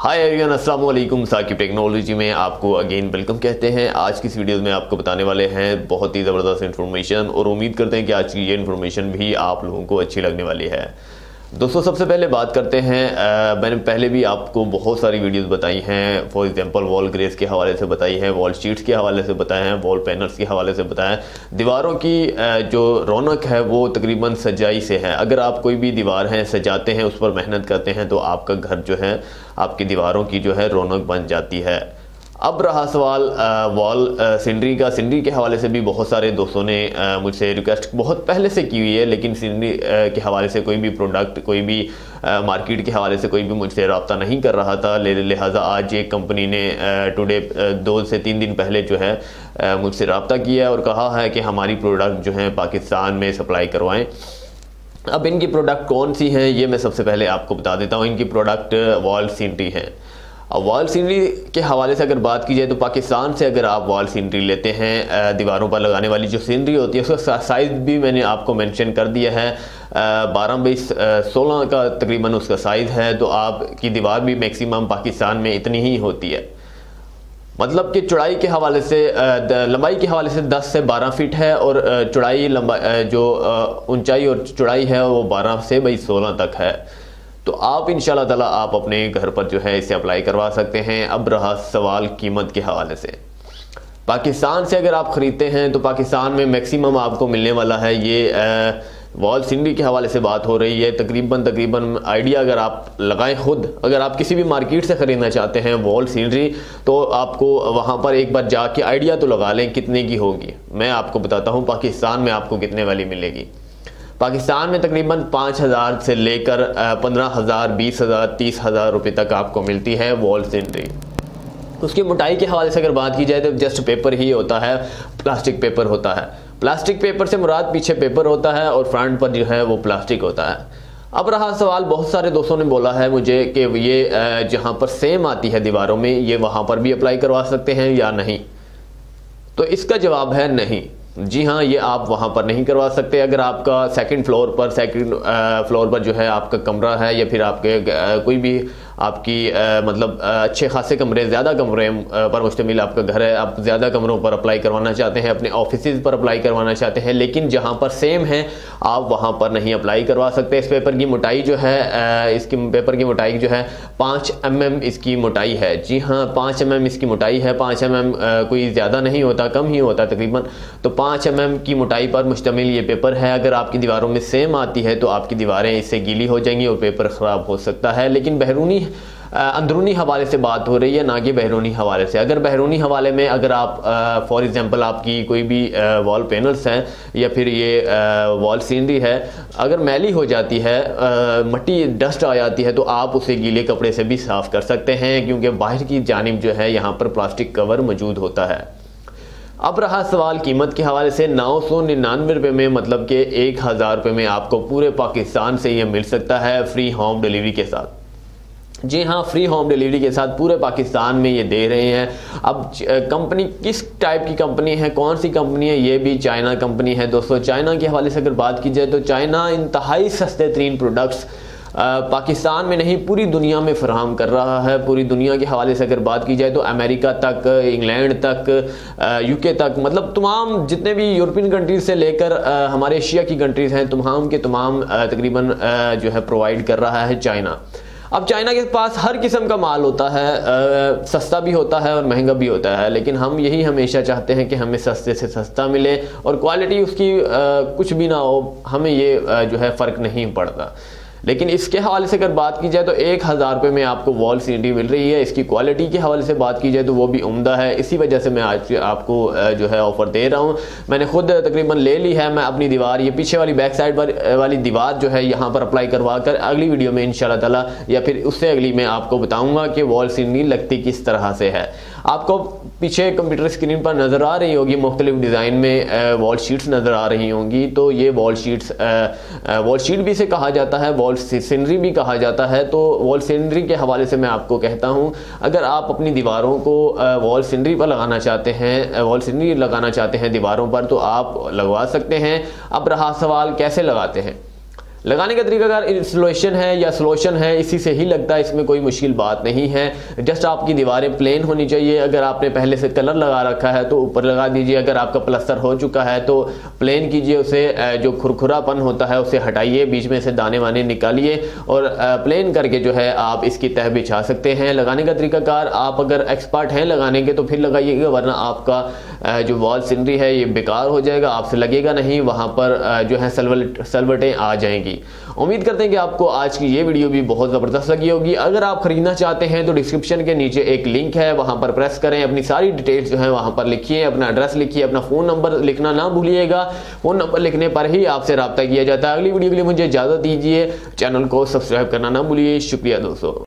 Hi everyone, अस्सलाम वालेकुम। Saqib technology में आपको अगेन वेलकम कहते हैं। आज की इस वीडियो में आपको बताने वाले हैं बहुत ही ज़बरदस्त इन्फॉर्मेशन और उम्मीद करते हैं कि आज की ये इन्फॉर्मेशन भी आप लोगों को अच्छी लगने वाली है। दोस्तों, सबसे पहले बात करते हैं, मैंने पहले भी आपको बहुत सारी वीडियोस बताई हैं। फॉर एग्जांपल वॉल ग्रेस के हवाले से बताई है, वॉल शीट्स के हवाले से बताए हैं, वॉल पैनल्स के हवाले से बताया है। दीवारों की जो रौनक है वो तकरीबन सजाई से है। अगर आप कोई भी दीवार है सजाते हैं, उस पर मेहनत करते हैं, तो आपका घर जो है, आपकी दीवारों की जो है रौनक बन जाती है। अब रहा सवाल वॉल सीनरी का। सीनरी के हवाले से भी बहुत सारे दोस्तों ने मुझसे रिक्वेस्ट बहुत पहले से की हुई है, लेकिन सीनरी के हवाले से कोई भी प्रोडक्ट, कोई भी मार्केट के हवाले से कोई भी मुझसे रब्ता नहीं कर रहा था। लिहाजा आज एक कंपनी ने टुडे 2 से 3 दिन पहले जो है मुझसे रब्ता किया है और कहा है कि हमारी प्रोडक्ट जो है पाकिस्तान में सप्लाई करवाएं। अब इनकी प्रोडक्ट कौन सी हैं ये मैं सबसे पहले आपको बता देता हूँ। इनकी प्रोडक्ट वॉल सीनरी है। अब वॉल सीनरी के हवाले से अगर बात की जाए तो पाकिस्तान से अगर आप वॉल सीनरी लेते हैं, दीवारों पर लगाने वाली जो सीनरी होती है, उसका साइज़ भी मैंने आपको मेंशन कर दिया है। 12x16 का तकरीबन उसका साइज़ है। तो आपकी दीवार भी मैक्सिमम पाकिस्तान में इतनी ही होती है। मतलब कि चौड़ाई के हवाले से, लंबाई के हवाले से 10 से 12 फीट है और चौड़ाई जो ऊंचाई और चौड़ाई है वो 12 से 16 तक है। तो आप इंशाल्लाह ताला आप अपने घर पर जो है इसे अप्लाई करवा सकते हैं। अब रहा सवाल कीमत के हवाले से। पाकिस्तान से अगर आप ख़रीदते हैं तो पाकिस्तान में मैक्सिमम आपको मिलने वाला है ये वॉल सीनरी के हवाले से बात हो रही है। तकरीबन आइडिया अगर आप लगाएं खुद, अगर आप किसी भी मार्केट से ख़रीदना चाहते हैं वॉल सीनरी, तो आपको वहाँ पर एक बार जाके आइडिया तो लगा लें कितने की होगी। मैं आपको बताता हूँ पाकिस्तान में आपको कितने वाली मिलेगी। पाकिस्तान में तकरीबन 5,000 से लेकर 15,000, 20,000, 30,000 रुपये तक आपको मिलती है वॉल सीनरी। उसकी मोटाई के हवाले से अगर बात की जाए तो जस्ट पेपर ही होता है, प्लास्टिक पेपर होता है। प्लास्टिक पेपर से मुराद पीछे पेपर होता है और फ्रंट पर जो है वो प्लास्टिक होता है। अब रहा सवाल, बहुत सारे दोस्तों ने बोला है मुझे कि ये जहाँ पर सेम आती है दीवारों में, ये वहाँ पर भी अप्लाई करवा सकते हैं या नहीं। तो इसका जवाब है नहीं। जी हाँ, ये आप वहाँ पर नहीं करवा सकते। अगर आपका सेकंड फ्लोर पर जो है आपका कमरा है, या फिर आपके कोई भी आपकी मतलब अच्छे खासे कमरे, ज़्यादा कमरे पर मुश्तमिल आपका घर है, आप ज़्यादा कमरों पर अप्लाई करवाना चाहते हैं, अपने ऑफिसेज पर अप्लाई करवाना चाहते हैं, लेकिन जहाँ पर सेम है आप वहाँ पर नहीं अप्लाई करवा सकते। इस पेपर की मोटाई जो है, इसकी पेपर की मोटाई जो है 5 mm इसकी मोटाई है। जी हाँ, 5 mm इसकी मोटाई है। 5 mm कोई ज़्यादा नहीं होता, कम ही होता तकरीबन। तो 5 mm की मोटाई पर मुश्तमिल ये पेपर है। अगर आपकी दीवारों में सेम आती है तो आपकी दीवारें इससे गीली हो जाएंगी और पेपर ख़राब हो सकता है। लेकिन अंदरूनी हवाले से बात हो रही है, ना कि बहरूनी हवाले से। अगर बहरूनी हवाले में अगर आप फॉर एग्जांपल आपकी कोई भी वॉल पैनल्स हैं या फिर ये वॉल सीनरी है, अगर मैली हो जाती है, मट्टी डस्ट आ जाती है, तो आप उसे गीले कपड़े से भी साफ़ कर सकते हैं, क्योंकि बाहर की जानिब जो है यहाँ पर प्लास्टिक कवर मौजूद होता है। अब रहा सवाल कीमत के हवाले से। 999 रुपये में, मतलब कि 1,000 रुपये में आपको पूरे पाकिस्तान से ये मिल सकता है फ्री होम डिलीवरी के साथ। जी हाँ, फ्री होम डिलीवरी के साथ पूरे पाकिस्तान में ये दे रहे हैं। अब कंपनी किस टाइप की कंपनी है, कौन सी कंपनी है, ये भी चाइना कंपनी है। दोस्तों, चाइना के हवाले से अगर बात की जाए तो चाइना इंतहाई सस्ते तरीन प्रोडक्ट्स पाकिस्तान में नहीं पूरी दुनिया में फराहम कर रहा है। पूरी दुनिया के हवाले से अगर बात की जाए तो अमेरिका तक, इंग्लैंड तक, यूके तक, मतलब तमाम जितने भी यूरोपियन कंट्रीज से लेकर हमारे एशिया की कंट्रीज़ हैं, तमाम के तमाम तकरीबन जो है प्रोवाइड कर रहा है चाइना। अब चाइना के पास हर किस्म का माल होता है, सस्ता भी होता है और महंगा भी होता है, लेकिन हम यही हमेशा चाहते हैं कि हमें सस्ते से सस्ता मिले और क्वालिटी उसकी कुछ भी ना हो, हमें ये जो है फ़र्क नहीं पड़ता। लेकिन इसके हवाले से अगर बात की जाए तो 1,000 रुपये में आपको वॉल सीनरी मिल रही है। इसकी क्वालिटी के हवाले से बात की जाए तो वो भी उम्दा है। इसी वजह से मैं आज आपको जो है ऑफ़र दे रहा हूँ। मैंने खुद तकरीबन ले ली है। मैं अपनी दीवार, ये पीछे वाली बैक साइड वाली दीवार जो है यहाँ पर अप्लाई करवा कर अगली वीडियो में इंशाल्लाह ताला, या फिर उससे अगली में आपको बताऊँगा कि वॉल सीनरी लगती किस तरह से है। आपको पीछे कंप्यूटर स्क्रीन पर नज़र आ रही होगी, मुख्तलिफ डिज़ाइन में वॉल शीट्स नज़र आ रही होंगी। तो ये वॉल शीट्स, वॉल शीट भी से कहा जाता है, वॉल सीनरी भी कहा जाता है। तो वॉल सीनरी के हवाले से मैं आपको कहता हूँ, अगर आप अपनी दीवारों को वॉल सीनरी पर लगाना चाहते हैं, वॉल सीनरी लगाना चाहते हैं दीवारों पर, तो आप लगवा सकते हैं। अब रहा सवाल कैसे लगाते हैं। लगाने का तरीकाकार इंस्टॉलेशन है या सोल्यूशन है, इसी से ही लगता है, इसमें कोई मुश्किल बात नहीं है। जस्ट आपकी दीवारें प्लेन होनी चाहिए। अगर आपने पहले से कलर लगा रखा है तो ऊपर लगा दीजिए, अगर आपका प्लास्टर हो चुका है तो प्लेन कीजिए, उसे जो खुरखुरापन होता है उसे हटाइए, बीच में से दाने वाने निकालिए और प्लेन करके जो है आप इसकी तह बिछा सकते हैं। लगाने का तरीकाकार आप अगर एक्सपर्ट हैं लगाने के तो फिर लगाइएगा, वरना आपका जो वॉल सीनरी है ये बेकार हो जाएगा, आपसे लगेगा नहीं, वहां पर जो है सलवटें आ जाएंगी। उम्मीद करते हैं कि आपको आज की ये वीडियो भी बहुत ज़बरदस्त लगी होगी। अगर आप खरीदना चाहते हैं तो डिस्क्रिप्शन के नीचे एक लिंक है, वहां पर प्रेस करें, अपनी सारी डिटेल्स जो है वहां पर लिखिए, अपना एड्रेस लिखिए, अपना फ़ोन नंबर लिखना ना भूलिएगा। फ़ोन नंबर लिखने पर ही आपसे रब्ता किया जाता है। अगली वीडियो के लिए मुझे इजाज़त दीजिए, चैनल को सब्सक्राइब करना ना भूलिए। शुक्रिया दोस्तों।